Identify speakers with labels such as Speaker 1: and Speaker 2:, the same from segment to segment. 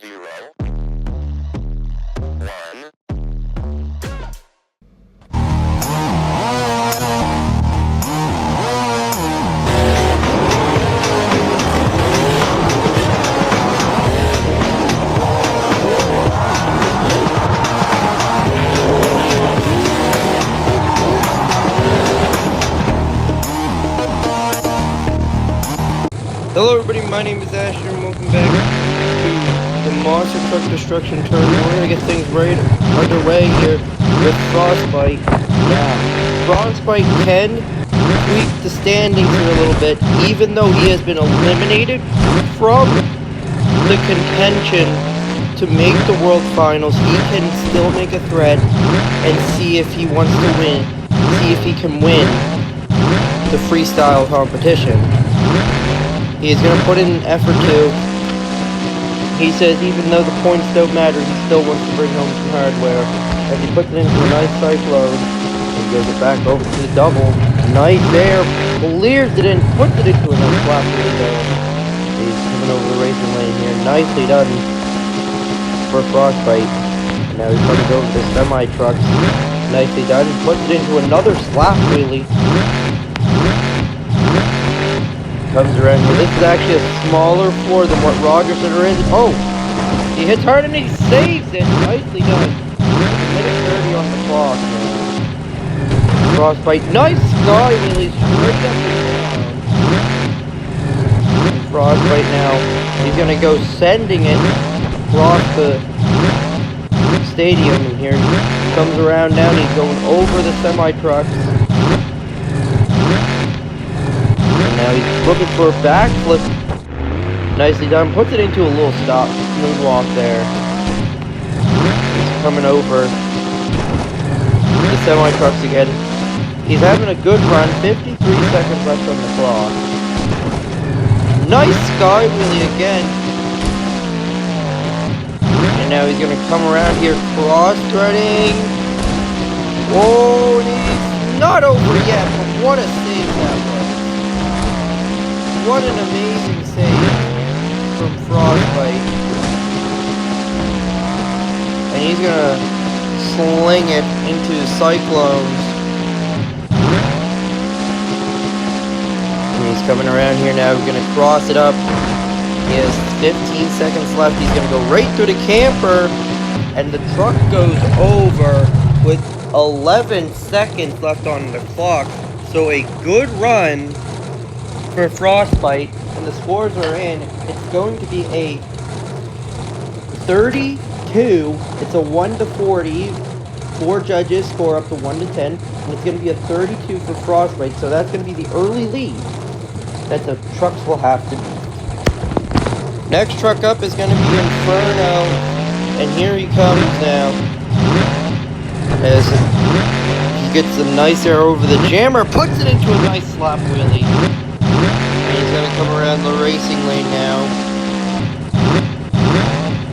Speaker 1: 0, 1.
Speaker 2: Hello everybody, my name is Asher and welcome back to the Monster Truck Destruction Tournament. We're going to get things right underway here with Frostbite. Now, Frostbite can tweak the standings here a little bit, even though he has been eliminated from the contention to make the World Finals. He can still make a threat and see if he wants to win, see if he can win the freestyle competition. He's going to put in an effort to. He says even though the points don't matter, he still wants to bring home some hardware. As he puts it into a nice cyclone, and he goes it back over to the double. Nice there, clears it in, puts it into a nice flap there. He's coming over the racing lane here. Nicely done for Frostbite. And now he's coming over the semi-trucks. Nicely done. Puts it into another slap wheelie. Comes around here. This is actually a smaller floor than what Rogers are in. Oh! He hits hard and he saves it. Nicely done. A minute 30 on the clock now. Frostbite. Nice sky wheelie straight up and down. And Frostbite now. He's going to go sending it across the stadium. And here he comes around now and he's going over the semi-trucks. Now he's looking for a backflip. Nicely done. Puts it into a little stop moonwalk there. He's coming over the semi-trucks again. He's having a good run. 53 seconds left on the clock. Nice sky wheelie again. And now he's going to come around here cross-threading. Whoa, and he's not over yet, but what a save that was. What an amazing save from Frostbite. And he's gonna sling it into cyclones. And he's coming around here now. We're gonna cross it up. He has 15 seconds left. He's gonna go right through the camper. And the truck goes over with 11 seconds left on the clock. So a good run for Frostbite, and the scores are in. It's going to be a 32. It's a 1 to 40. 4 judges score up to 1 to 10, and it's going to be a 32 for Frostbite. So that's going to be the early lead that the trucks will have to beat. Next truck up is going to be Inferno, and here he comes now. As he gets a nice air over the jammer, puts it into a nice slap wheelie. He's going to come around the racing lane now.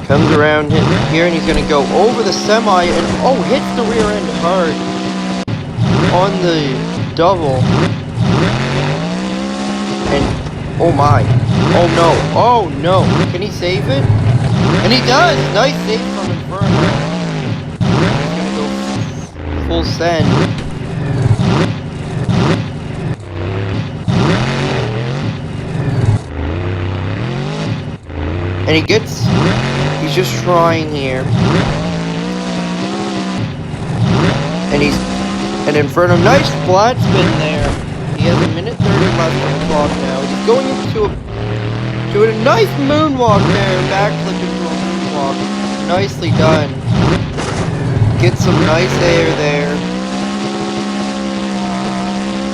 Speaker 2: Comes around here and he's going to go over the semi and hits the rear end hard on the double. And oh my. Oh no. Can he save it? And he does. Nice save from Inferno. He's going to go full send. And he's just trying here. And Inferno, nice flat spin there. He has a minute 30 left on the clock now. He's going into a nice moonwalk there. Backflip into a moonwalk. Nicely done. Get some nice air there.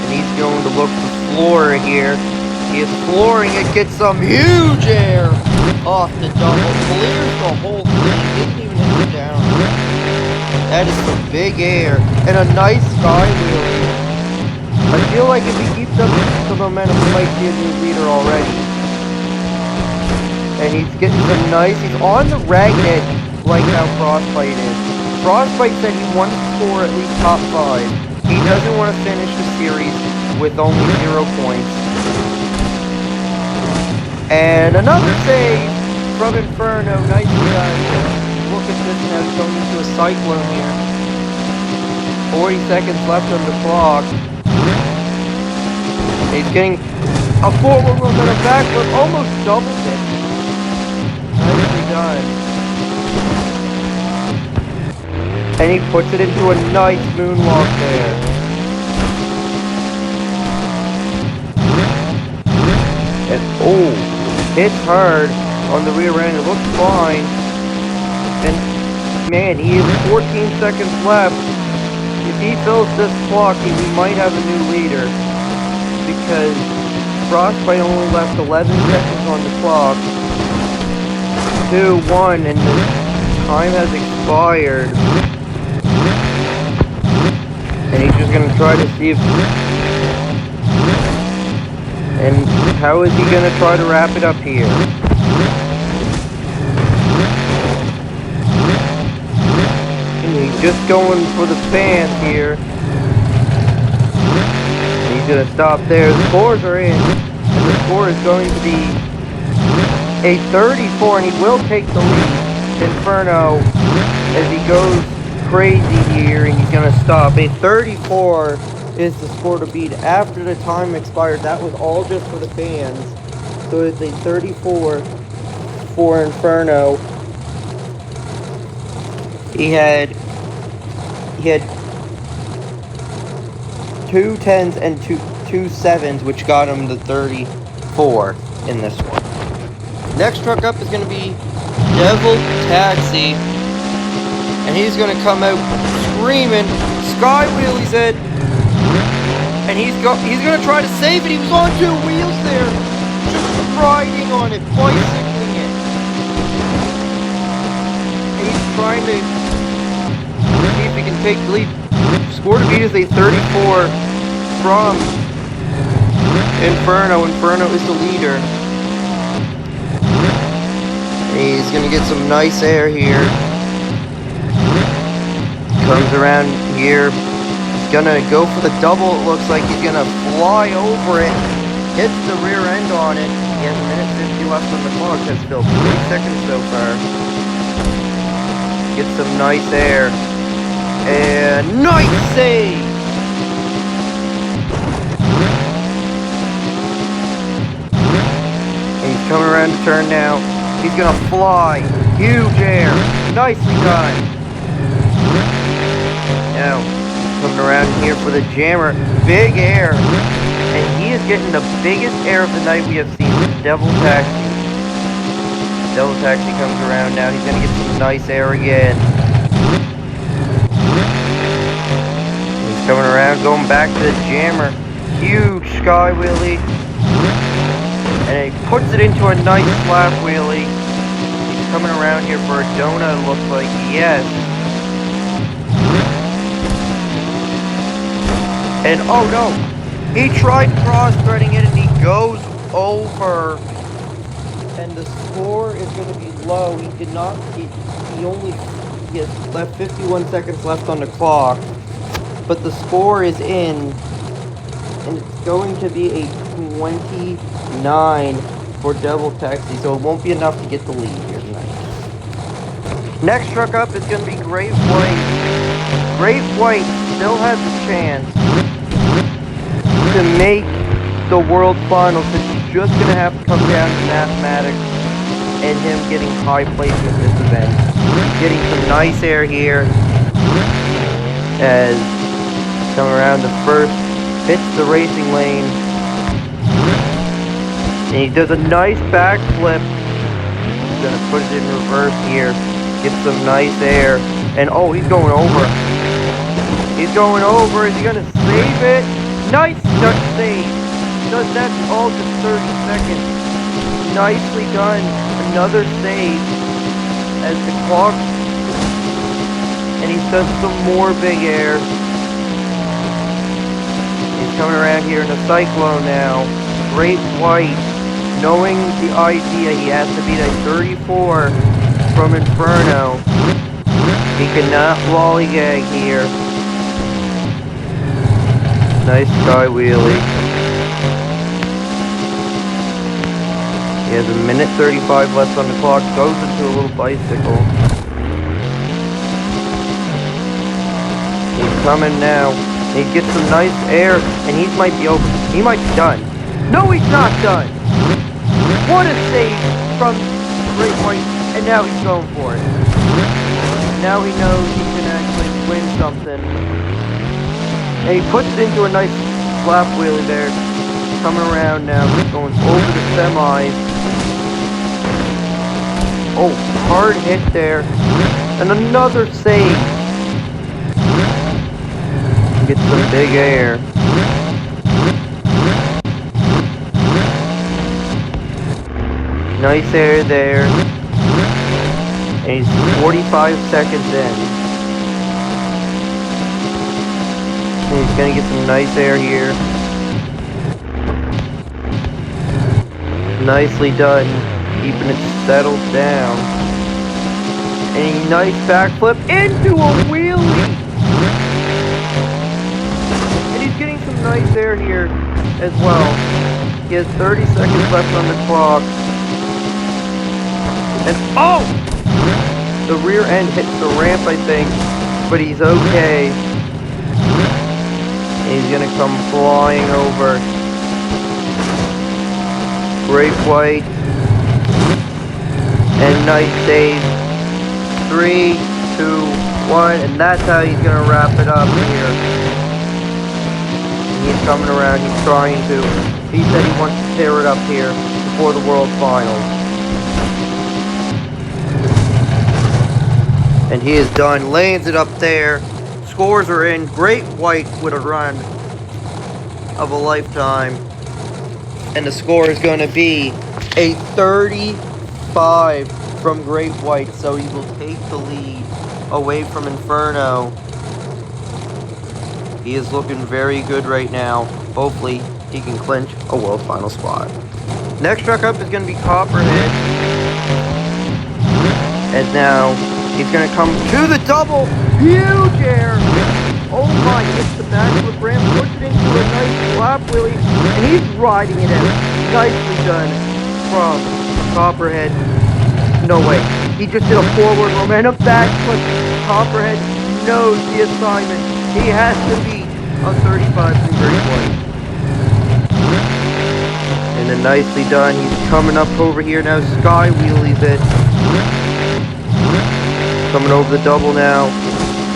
Speaker 2: And he's going to look for floor here. He is flooring it, gets some huge air off the double, clears the whole thing, didn't even hit it down. That is some big air, and a nice sky wheelie. I feel like if he keeps up the momentum, he might be a new leader already. And he's getting some nice, he's on the ragged edge, like how Frostbite is. Frostbite said he wants to score at least top 5. He doesn't want to finish the series with only 0 points. And another save from Inferno. Nicely done. Look at this now. He's going into a cyclone here. 40 seconds left on the clock. He's getting a forward roll and a backward. Almost doubled it. Nicely done. And he puts it into a nice moonwalk there. And oh, hits hard on the rear end. It looks fine. And man, he has 14 seconds left. If he fills this clock, we might have a new leader. Because Frostbite only left 11 seconds on the clock. 2, 1, and the time has expired. And he's just gonna try to see if... And how is he gonna try to wrap it up here? And he's just going for the fans here. And he's gonna stop there. The scores are in. And the score is going to be a 34, and he will take the lead. Inferno, as he goes crazy here, and he's gonna stop. A 34 is the score to beat after the time expired. That was all just for the fans. So it's a 34 for Inferno. He had 2 10s and two 7s, which got him the 34 in this one. Next truck up is going to be Devil Taxi. And he's going to come out screaming, sky wheelies it. And he's going to try to save it. He was on 2 wheels there. Just riding on it, bicycling it. And he's trying to see if he can take the lead. Score to beat is a 34 from Inferno. Inferno is the leader. He's going to get some nice air here. Comes around here. He's going to go for the double. It looks like he's going to fly over it. Hits the rear end on it. He has a minute 50 left on the clock. That's still 3 seconds so far. Gets some nice air. And nice save! And he's coming around the turn now. He's gonna fly. Huge air. Nicely done. Now, coming around here for the jammer. Big air. And he is getting the biggest air of the night we have seen. Devil Taxi. Devil Taxi comes around now. He's gonna get some nice air again. He's coming around, going back to the jammer. Huge sky wheelie. And he puts it into a nice slap wheelie. He's coming around here for a donut, it looks like. Yes. And oh no, he tried cross-threading it and he goes over. And the score is going to be low. He did not, he has left 51 seconds left on the clock. But the score is in. And it's going to be a 29 for Devil Taxi, so it won't be enough to get the lead here tonight. Next truck up is going to be Great White. Great White still has a chance to make the World Finals. It's just going to have to come down to mathematics and him getting high placement in this event. He's getting some nice air here as he's coming around the first. Hits the racing lane. And he does a nice backflip. He's going to put it in reverse here. Get some nice air. And oh, he's going over. He's going over. Is he going to save it? Nice stunt save. Does that in all just 30 seconds. Nicely done. Another save. As the clock. And he does some more big air. Coming around here in a cyclone now. Great White, knowing the idea he has to beat a 34 from Inferno. He cannot lollygag here. Nice sky wheelie. He has a minute 35 left on the clock. Goes into a little bicycle. He's coming now. He gets some nice air, and he might be over. He might be done. No, he's not done. What a save from Great White, and now he's going for it. Now he knows he can actually win something. And he puts it into a nice slap wheelie there. Coming around now, he's going over the semis. Oh, hard hit there. And another save. Gets some big air. Nice air there. And he's 45 seconds in. And he's gonna get some nice air here. Nicely done. Keeping it settled down. And a nice backflip into a wheelie. And he's getting some nice air here as well. He has 30 seconds left on the clock. And oh! The rear end hits the ramp, I think. But he's okay. And he's gonna come flying over. Great White. And nice save. 3, 2, 1. And that's how he's gonna wrap it up here. And he's coming around. He's trying to. He said he wants to tear it up here before the World Finals. And he is done. Lands it up there. Scores are in. Great White with a run of a lifetime. And the score is going to be a 35 from Great White. So he will take the lead away from Inferno. He is looking very good right now. Hopefully he can clinch a World Final spot. Next truck up is going to be Copperhead. And now he's going to come to the double. Huge air. Oh my, hits the backflip ramp, puts it into a nice flap wheelie, and he's riding it out. Nicely done from Copperhead. No way. He just did a forward momentum backflip. Copperhead knows the assignment. He has to beat a 35 from Great White. And then nicely done. He's coming up over here now. Sky wheelies it. Coming over the double now.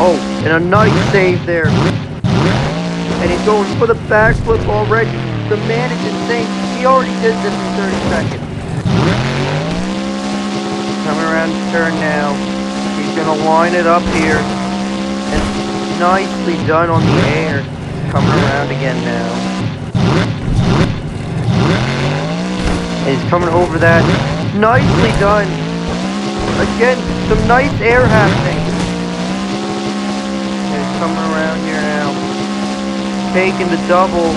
Speaker 2: Oh, and a nice save there. And he's going for the backflip already. The man is insane. He already did this in 30 seconds. Coming around the turn now. He's going to line it up here. And nicely done on the air. He's coming around again now. And he's coming over that. Nicely done. Again, some nice air happening. Coming around here now. Taking the double.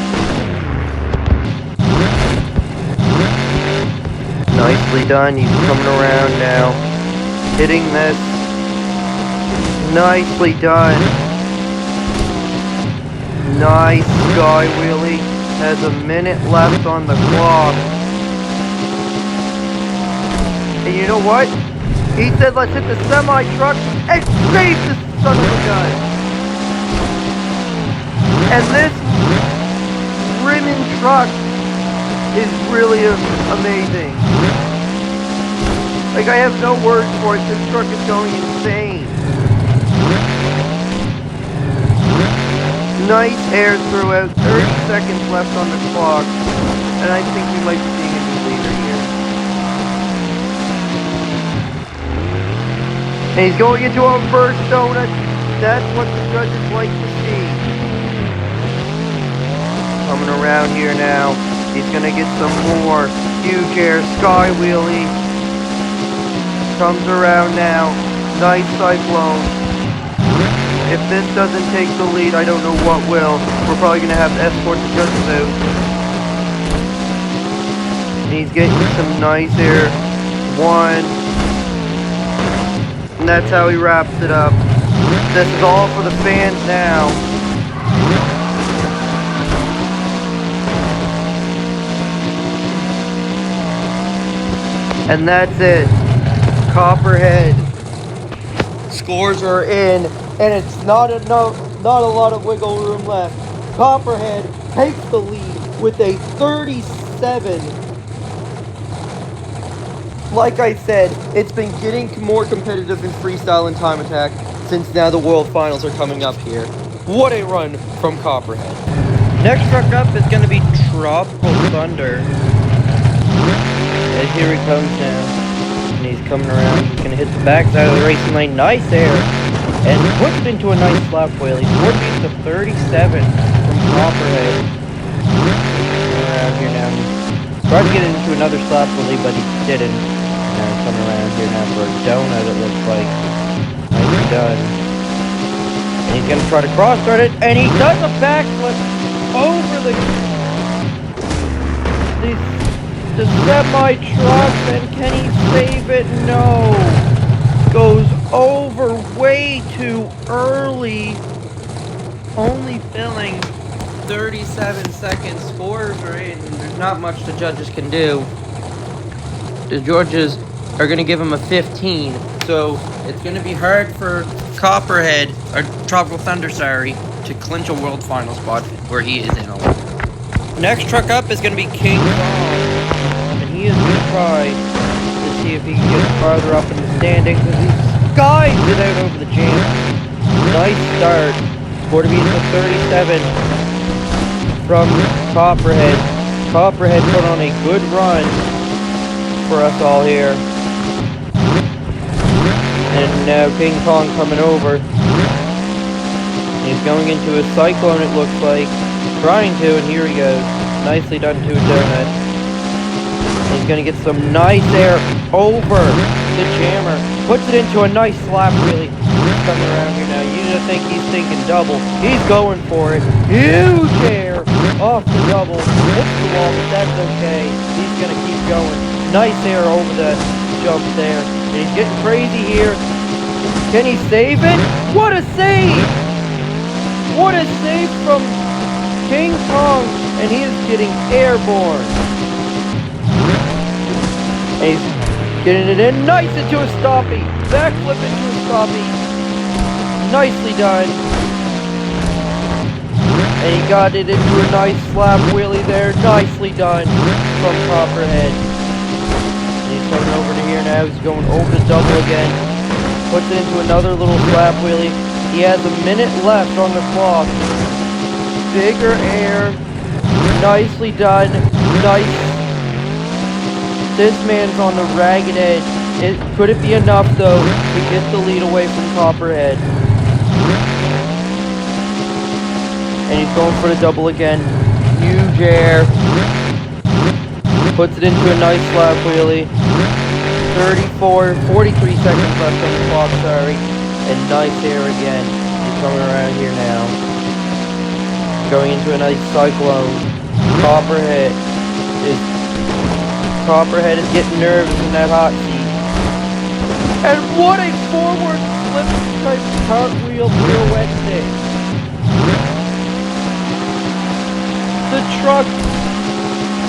Speaker 2: Nicely done. He's coming around now. Hitting this. Nicely done. Nice sky wheelie. Has a minute left on the clock. And you know what? He said let's hit the semi-truck and save this son of a gun. And this rimming truck is really amazing. Like, I have no words for it. This truck is going insane. Nice air throughout. 30 seconds left on the clock. And I think we might be seeing a new leader here. And he's going into a first donut. That's what the judges like to see. Coming around here now. He's gonna get some more. Huge air, sky wheelie. Comes around now. Nice cyclone. If this doesn't take the lead, I don't know what will. We're probably gonna have to escort the judges out. And he's getting some nice air. 1. And that's how he wraps it up. This is all for the fans now. And that's it. Copperhead. Scores are in, and it's not a lot of wiggle room left. Copperhead takes the lead with a 37. Like I said, it's been getting more competitive in freestyle and time attack since now the World Finals are coming up here. What a run from Copperhead. Next truck up is going to be Tropical Thunder. And here he comes now. And he's coming around. He's going to hit the backside of the racing lane. Nice air. And puts it into a nice slap wheel. He's 4 beats to 37 from Copperhead. Coming around here now. Tried to get it into another slap wheel, but he didn't. Now he's coming around here now for a donut, it looks like. Nicely done. And he's going to try to cross-start it. And he does a backflip over the semi-truck. And can he save it? No. Goes over way too early. Only filling 37 seconds. Scores are in. There's not much the judges can do. The judges are going to give him a 15. So it's going to be hard for Copperhead, or Tropical Thunder, sorry, to clinch a World Final spot where he is in a lot. Next truck up is going to be King Kong. And he is going to try to see if he can get farther up in the standings. As he skies it out over the jam. Nice start. Score to be into 37 from Copperhead. Copperhead put on a good run for us all here. And now King Kong coming over. He's going into a cyclone, it looks like. Trying to, and here he goes. Nicely done to a donut. He's going to get some nice air over the jammer. Puts it into a nice slap wheelie. He's coming around here now. You just think he's thinking double. He's going for it. Huge air off the double. Hits the wall, but that's okay. He's going to keep going. Nice air over the jump there. And he's getting crazy here. Can he save it? What a save! What a save from King Kong. And he is getting airborne. And he's getting it in. Nice into a stoppie. Backflip into a stoppie. Nicely done. And he got it into a nice slap wheelie there. Nicely done from Copperhead. He's coming over to here now. He's going over the double again. Puts it into another little slap wheelie. He has a minute left on the clock. Bigger air. Nicely done. Nice. This man's on the ragged edge. Could it be enough, though, to get the lead away from Copperhead? And he's going for the double again. Huge air. Puts it into a nice slap wheelie. 43 seconds left on the clock, sorry. And nice air again. He's coming around here now. Going into a nice cyclone. Copperhead is getting nervous in that hot seat. And what a forward flip type cartwheel pirouette thing. The truck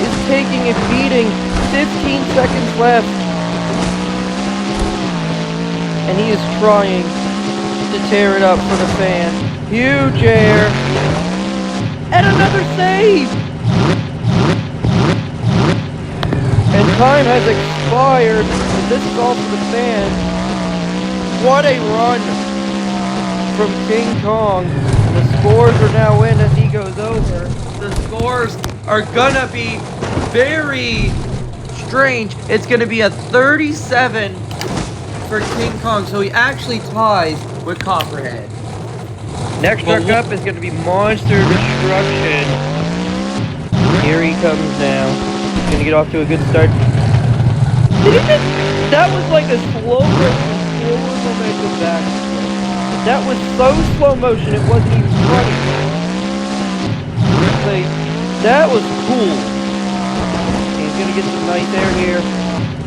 Speaker 2: is taking a beating. 15 seconds left. And he is trying to tear it up for the fans. Huge air. And another save. And time has expired. But this is all for the fans. What a run from King Kong. The scores are now in as he goes over. The scores are gonna be very strange. It's gonna be a 37 for King Kong, so he actually ties with Copperhead. Next truck up is gonna be Monster Destruction. Here he comes now. He's gonna get off to a good start. Did he just... That was like a slow motion, forward momentum back. That was so slow motion, it wasn't even funny. Like, that was cool. He's gonna get some nice air here.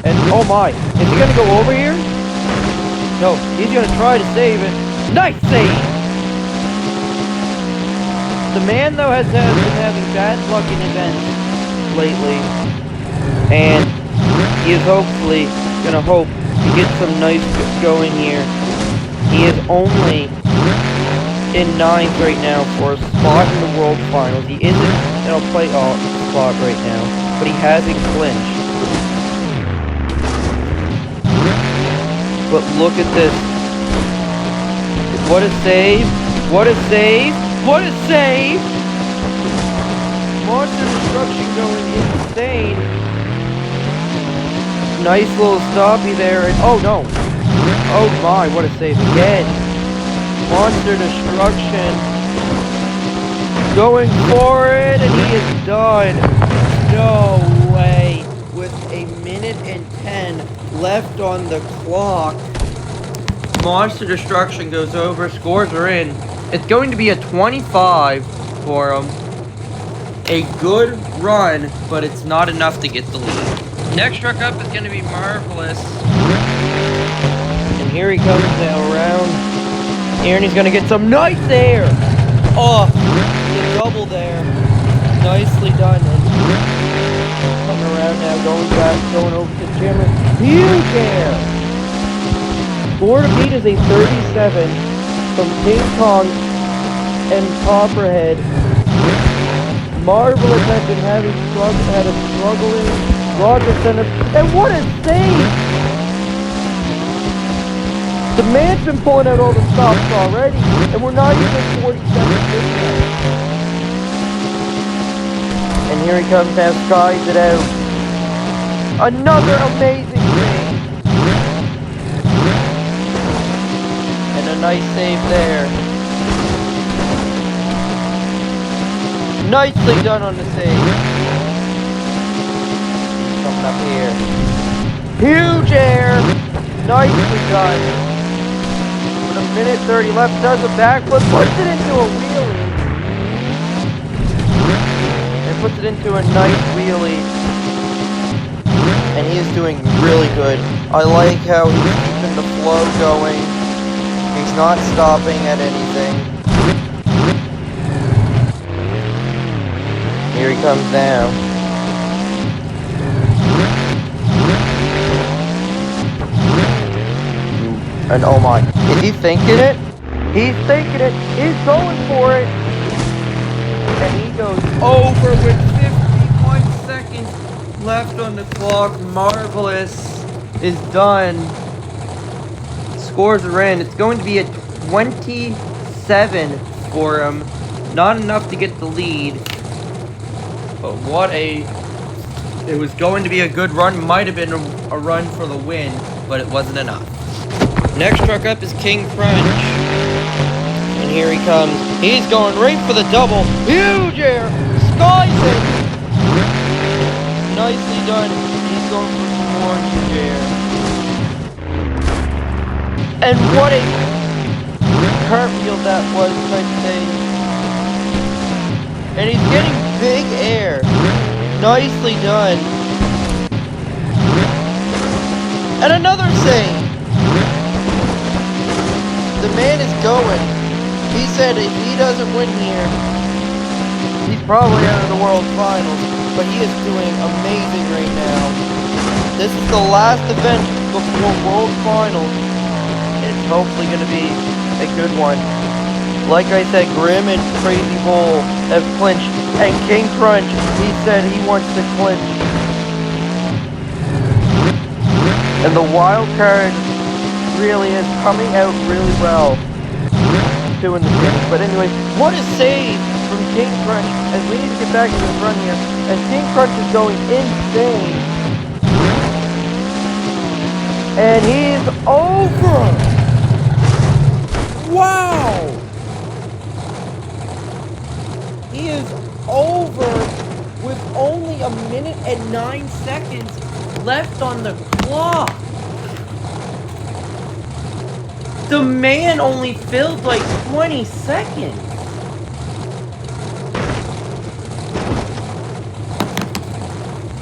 Speaker 2: And, oh my, is he gonna go over here? No, he's gonna try to save it. Nice save! The man, though, has been having bad luck in events lately. And he He is hopefully gonna hope to get some nice going here. He is only in 9th right now for a spot in the World Finals. He isn't in a playoff spot right now, but he hasn't clinched. But look at this. What a save! What a save! What a save! Monster Destruction going insane. Nice little stoppy there, and oh no! Oh my, what a save again! Monster Destruction going for it, and he is done. No way! With a minute and 10 left on the clock, Monster Destruction goes over. Scores are in. It's going to be a 25 for him. A good run, but it's not enough to get the lead. Next truck up is going to be Marvelous. And here he comes now around here, and he's going to get some nice air. Oh, the double there. Nicely done. And coming around now, going over to Jimmer. Huge air. Score to beat is a 37 from King Kong and Copperhead. Marvelous has been had a struggling Roger Center, and what a save! The man's been pulling out all the stops already, and we're not even 40 seconds in yet. And here he comes now, skies it out. Another amazing save. And a nice save there. Nicely done on the save. He's coming up here. Huge air. Nicely done. With a minute 30 left, does a backflip, puts it into a wheelie. And puts it into a nice wheelie. And he is doing really good. I like how he's keeping the flow going. He's not stopping at anything. Here he comes now. And oh my, is he thinking it? He's thinking it. He's going for it. And he goes over with 51 seconds left on the clock. Marvelous is done. Scores are in. It's going to be a 27 for him. Not enough to get the lead. But it was going to be a good run. Might have been a run for the win, but it wasn't enough. Next truck up is King Crunch. And here he comes. He's going right for the double. Huge air. Skies it. Nicely done. He's going for some more huge air. And what a cartwheel that was, type thing. And he's getting big air. Nicely done. And another save. The man is going. He said if he doesn't win here, he's probably out of the World Finals. But he is doing amazing right now. This is the last event before World Finals. It's hopefully going to be a good one. Like I said, Grim and Crazy Bull have clinched. And King Crunch, he said he wants to clinch. And the wild card really is coming out really well. Two in the game. But anyways, what a save from King Crunch. As we need to get back to this run here. As King Crunch is going insane. And he's over. Wow. He is over with only a minute and 9 seconds left on the clock. The man only filled like 20 seconds.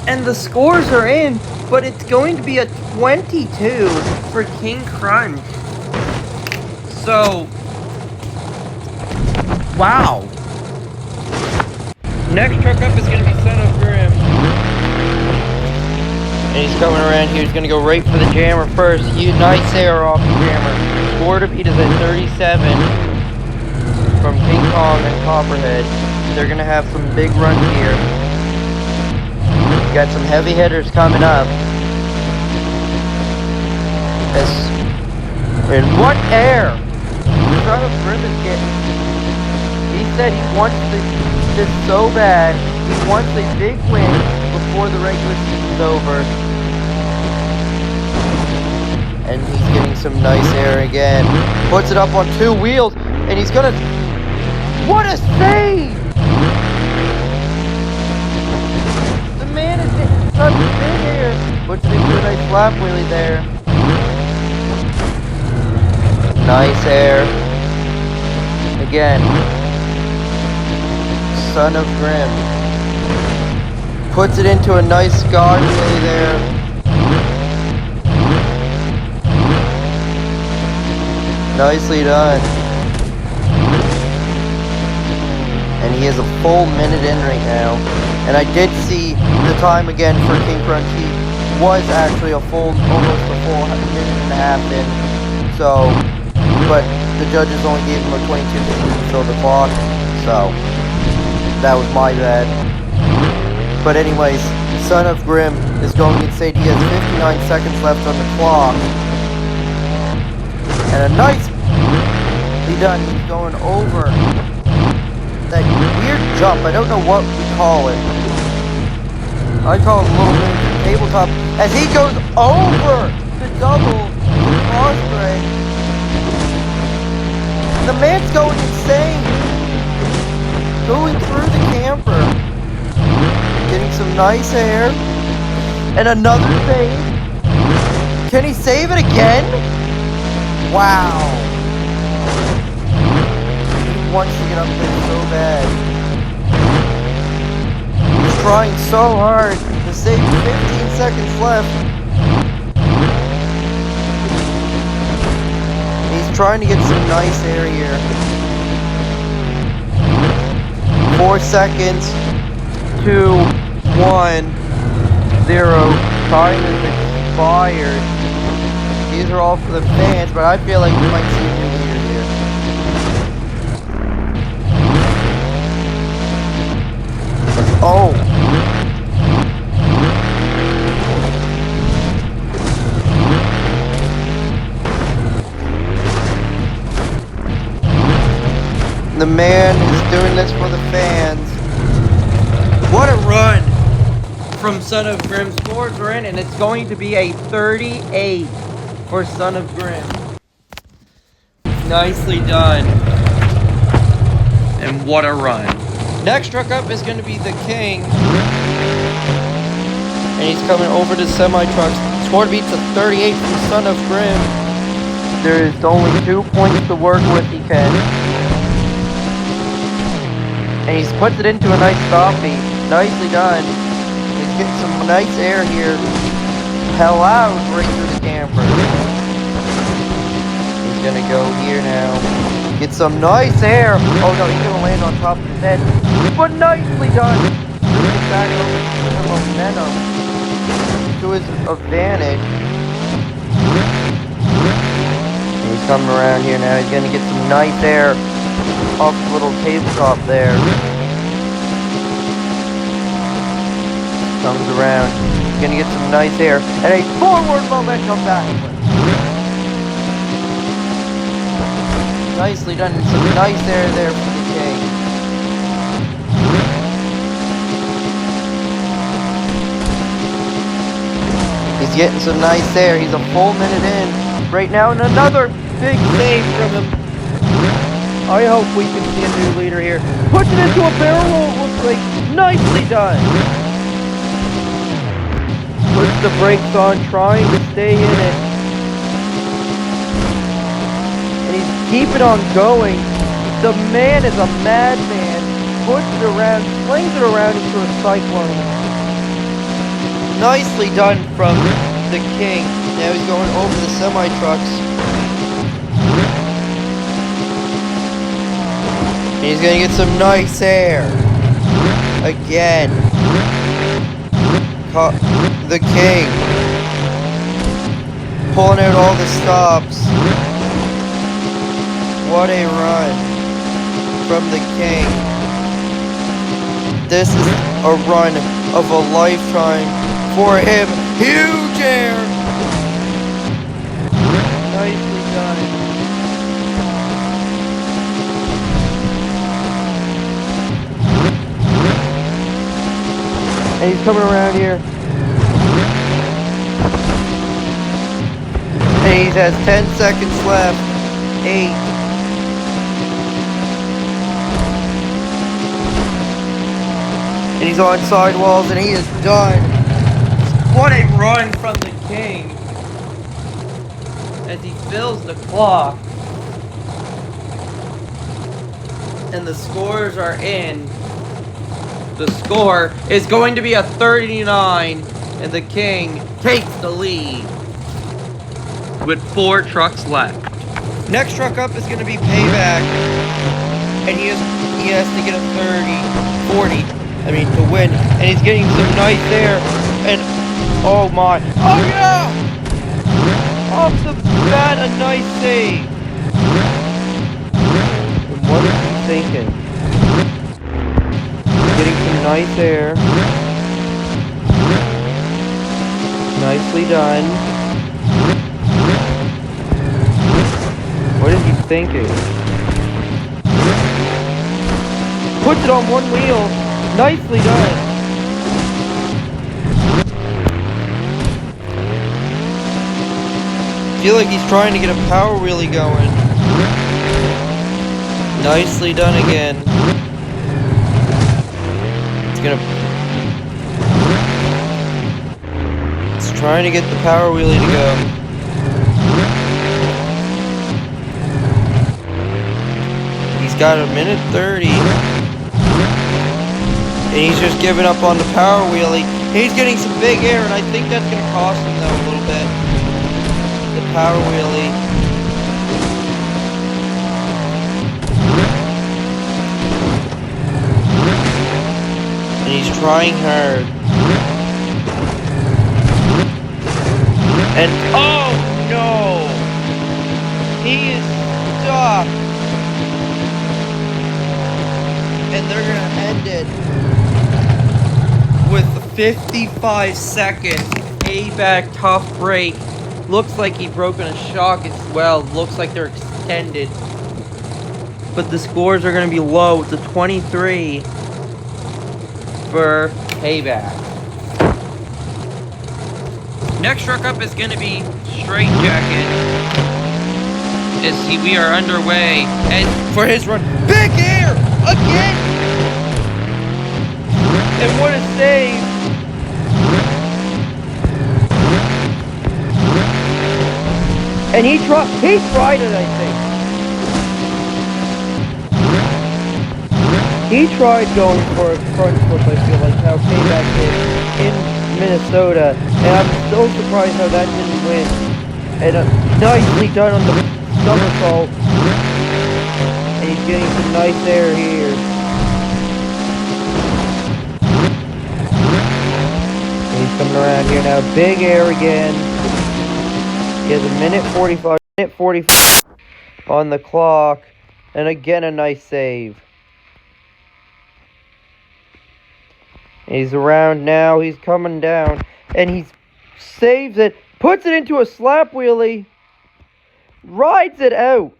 Speaker 2: And the scores are in, but it's going to be a 22 for King Crunch. So, wow. Next truck up is going to be Son of Grim. And he's coming around here. He's going to go right for the jammer first. Nice air off the jammer. Score to beat is at 37 from King Kong and Copperhead. They're going to have some big runs here. Got some heavy hitters coming up. And what air! Son of Grim is getting. He said he wants this so bad. He wants a big win before the regular season's over. And he's getting some nice air again. Puts it up on 2 wheels, and he's gonna. What a save! The man is getting such big air. Puts it into a nice flap wheelie there. Nice air. Again. Son of Grim. Puts it into a nice guard wheelie there. Nicely done. And he is a full minute in right now. And I did see the time again for King Crunch. He was actually almost a full minute and a half in. So, but the judges only gave him a 22 minutes to fill the clock. So, that was my bad. But anyways, Son of Grim is going insane. He has 59 seconds left on the clock. And a nice done. He's going over that weird jump. I don't know what we call it. I call it a little miniature tabletop. As he goes over the double, the cross break. The man's going insane. Going through the camper. Getting some nice air. And another save. Can he save it again? Wow. He wants to get up there so bad. He's trying so hard to save 15 seconds left. He's trying to get some nice air here. 4 seconds. 2, 1, 0. Time is expired. These are all for the fans, but I feel like we might see a new leader here. Oh! The man is doing this for the fans. What a run from Son of Grim. Scores are in, and it's going to be a 38 for Son of Grim. Nicely done. And what a run. Next truck up is going to be the King. And he's coming over to semi-trucks. Score beats a 38 from Son of Grim. There is only 2 points to work with, he can. And he's puts it into a nice stoppie. Nicely done. He's getting some nice air here. Hell out right through the camper. He's gonna go here now. Get some nice air. Oh no, he's gonna land on top of his head. But nicely done. Get back over to the momentum to his advantage. And he's coming around here now. He's gonna get some nice air off the little tabletop there. Comes around. He's gonna get some nice air. And a forward momentum back. Nicely done. Some nice air there for the King. He's getting some nice air. He's a full minute in right now. And another big save from him. I hope we can see a new leader here. Puts it into a barrel roll, it looks like. Nicely done. Puts the brakes on, trying to stay in it. And he's keeping on going. The man is a madman. Puts it around, slings it around into a cyclone. Nicely done from the King. Now he's going over the semi-trucks. He's gonna get some nice air. Again. the king. Pulling out all the stops. What a run from the king. This is a run of a lifetime for him. Huge air. Nicely done. And he's coming around here. And he has 10 seconds left. 8. And he's on sidewalls and he is done. What a run from the king. As he fills the clock. And the scores are in. The score is going to be a 39, and the king takes the lead with 4 trucks left. Next truck up is going to be Payback, and he has to get a 40, to win, and he's getting some nice air, and oh my, oh yeah! Off the bat, a nice save. And what is he thinking? Getting some nice air. Nicely done. What is he thinking? Puts it on one wheel. Nicely done. Feel like he's trying to get a power wheelie going. Nicely done again. It's trying to get the power wheelie to go. He's got a minute 30. And he's just giving up on the power wheelie. He's getting some big air, and I think that's going to cost him though a little bit. The power wheelie. And he's trying hard. And oh no! He is stuck. And they're gonna end it with 55 seconds. Payback tough break. Looks like he broken a shock as well. Looks like they're extended. But the scores are gonna be low. It's a 23. For Payback. Next truck up is going to be Straight Jacket. As we are underway, and for his run, big air again. And what a save! And he tried it, I think. He tried going for a front flip, I feel like, how Payback did in Minnesota. And I'm so surprised how that didn't win. And nicely done on the somersault. And he's getting some nice air here. And he's coming around here now. Big air again. He has a minute 45 on the clock. And again, a nice save. He's around now, he's coming down, and he saves it, puts it into a slap wheelie, rides it out,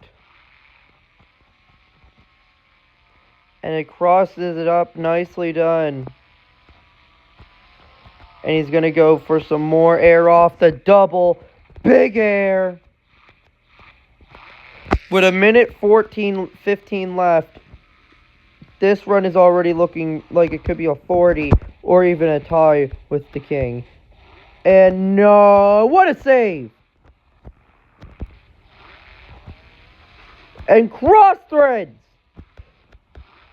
Speaker 2: and it crosses it up, nicely done. And he's going to go for some more air off the double, big air, with a minute 15 left. This run is already looking like it could be a 40 or even a tie with the king. And no, what a save! And cross threads!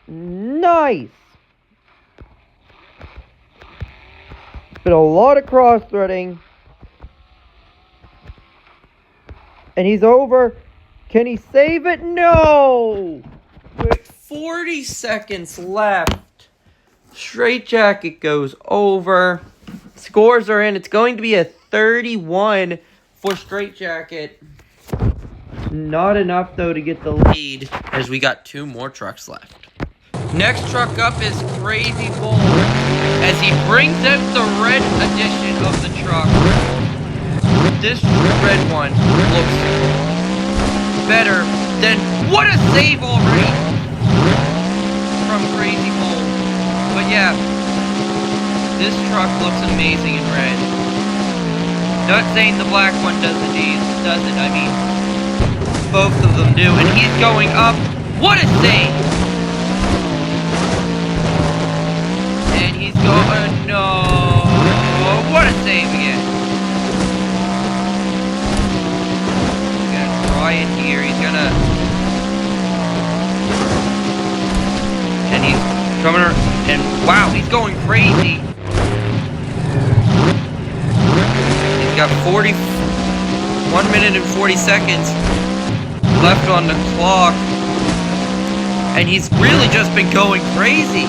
Speaker 2: Nice! Been a lot of cross threading. And he's over. Can he save it? No! With 40 seconds left, Straight Jacket goes over. Scores are in. It's going to be a 31 for Straight Jacket. Not enough, though, to get the lead, as we got 2 more trucks left. Next truck up is Crazy Bull, as he brings out the red edition of the truck. This red one looks better than... What a save already from Crazy Bull. But yeah, this truck looks amazing in red. Not saying the black one doesn't. I mean, both of them do. And he's going up. What a save! And he's going... no! What a save again. He's gonna try it here. He's gonna... and he's coming... and wow, he's going crazy. He's got 1 minute and 40 seconds left on the clock. And he's really just been going crazy.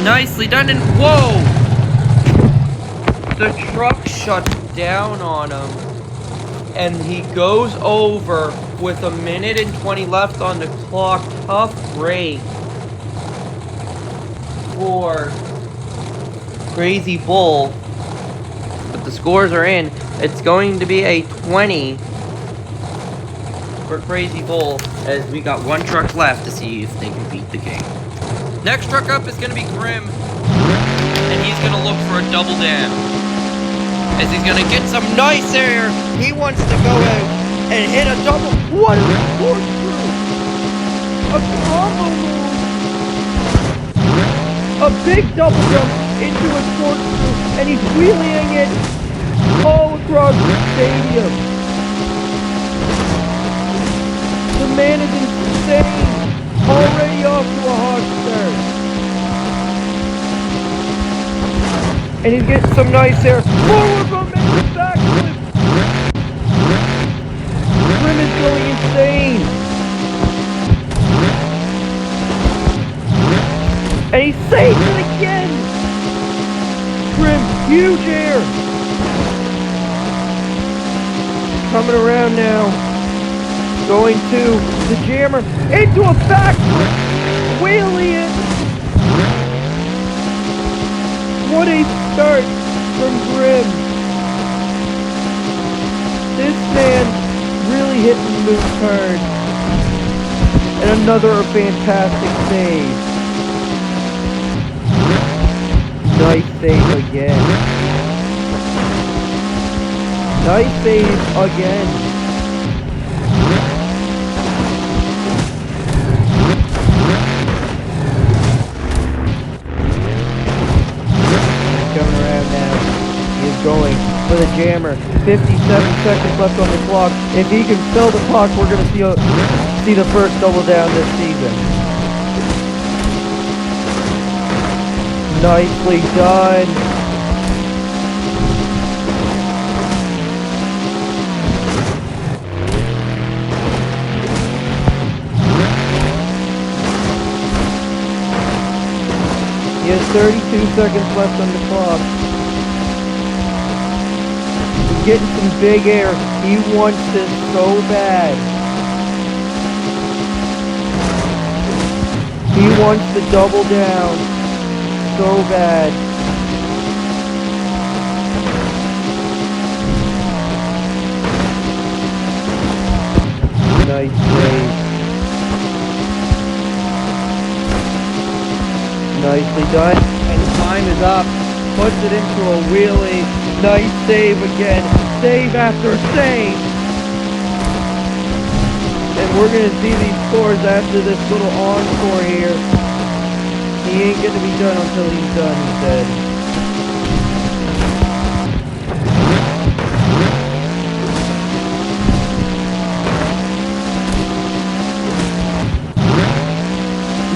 Speaker 2: Nicely done, and whoa! The truck shuts down on him. And he goes over with 1 minute and 20 left on the clock. Tough break for Crazy Bull. But the scores are in. It's going to be a 20 for Crazy Bull, as we got 1 truck left to see if they can beat the game. Next truck up is going to be Grim, and he's going to look for a double down, as he's going to get some nice air. He wants to go out and hit a double. What a corkscrew! A combo move! A big double jump into a corkscrew, and he's wheeling it all across the stadium. The man is insane. Already off to a hot start. And he's getting some nice air. Forward momentum backflip. Grim is going insane. And he saves it again. Grim, huge air. Coming around now. Going to the jammer, into a backflip, wheelie it. What a start from Grim. This man really hitting the moves hard. And another fantastic save. Nice save again. Nice save again. Going for the jammer. 57 seconds left on the clock. If he can fill the clock, we're going to see the first double down this season. Nicely done. He has 32 seconds left on the clock. Getting some big air. He wants this so bad. He wants to double down so bad. Nice save. Nicely done. And time is up. Puts it into a wheelie. Nice save again. Save after save. And we're going to see these scores after this little encore here. He ain't going to be done until he's done, he said.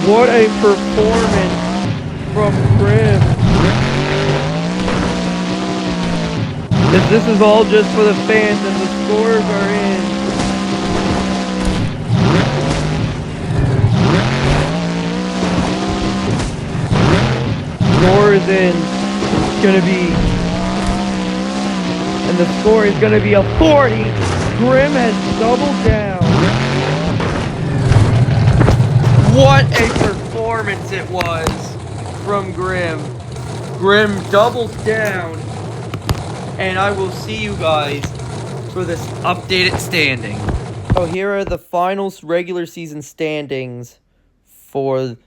Speaker 2: What a performance from Grim. This is all just for the fans, and the scores are in. Scores
Speaker 1: score is in. It's gonna be, and the score is gonna be a 40. Grim has doubled down.
Speaker 2: What a performance it was from Grim. Grim doubles down. And I will see you guys for this updated standing. So here are the finals regular season standings for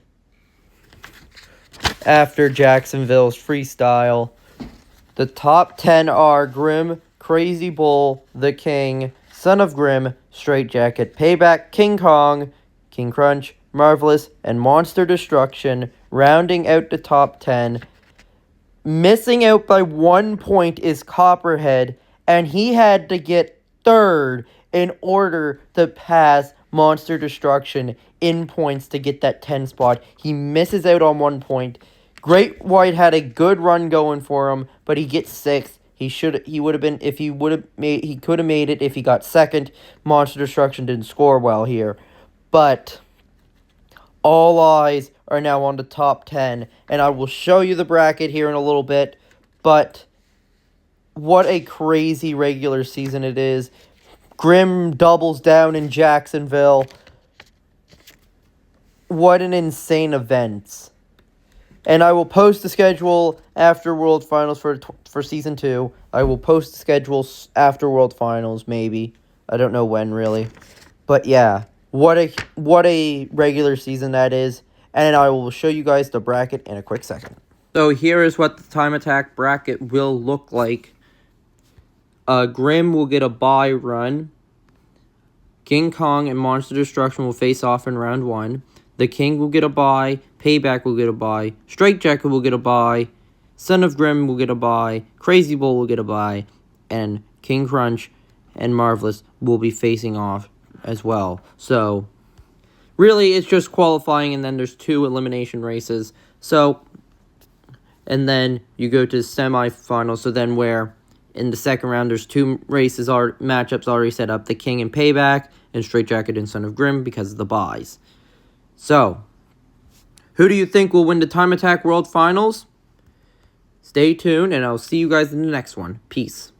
Speaker 2: after Jacksonville's freestyle. The top 10 are Grim, Crazy Bull, The King, Son of Grim, Straight Jacket, Payback, King Kong, King Crunch, Marvelous, and Monster Destruction, rounding out the top 10. Missing out by 1 point is Copperhead, and he had to get third in order to pass Monster Destruction in points to get that 10 spot. He misses out on 1 point. Great White had a good run going for him, but he gets 6th. He could have made it if he got 2nd. Monster Destruction didn't score well here. But all eyes are now on the top 10, and I will show you the bracket here in a little bit, but what a crazy regular season it is. Grim doubles down in Jacksonville. What an insane event. And I will post the schedule after World Finals for Season 2. I will post the schedule after World Finals, maybe. I don't know when, really. But yeah, what a regular season that is. And I will show you guys the bracket in a quick second. So here is what the Time Attack bracket will look like. Grim will get a bye run. King Kong and Monster Destruction will face off in round 1. The King will get a bye. Payback will get a bye. Straight Jacket will get a bye. Son of Grim will get a bye. Crazy Bull will get a bye. And King Crunch and Marvelous will be facing off as well. So, really, it's just qualifying, and then there's 2 elimination races. So, and then you go to the semifinals. So then where in the second round, there's 2 matchups already set up. The King and Payback, and Straight Jacket and Son of Grim because of the buys. So, who do you think will win the Time Attack World Finals? Stay tuned, and I'll see you guys in the next one. Peace.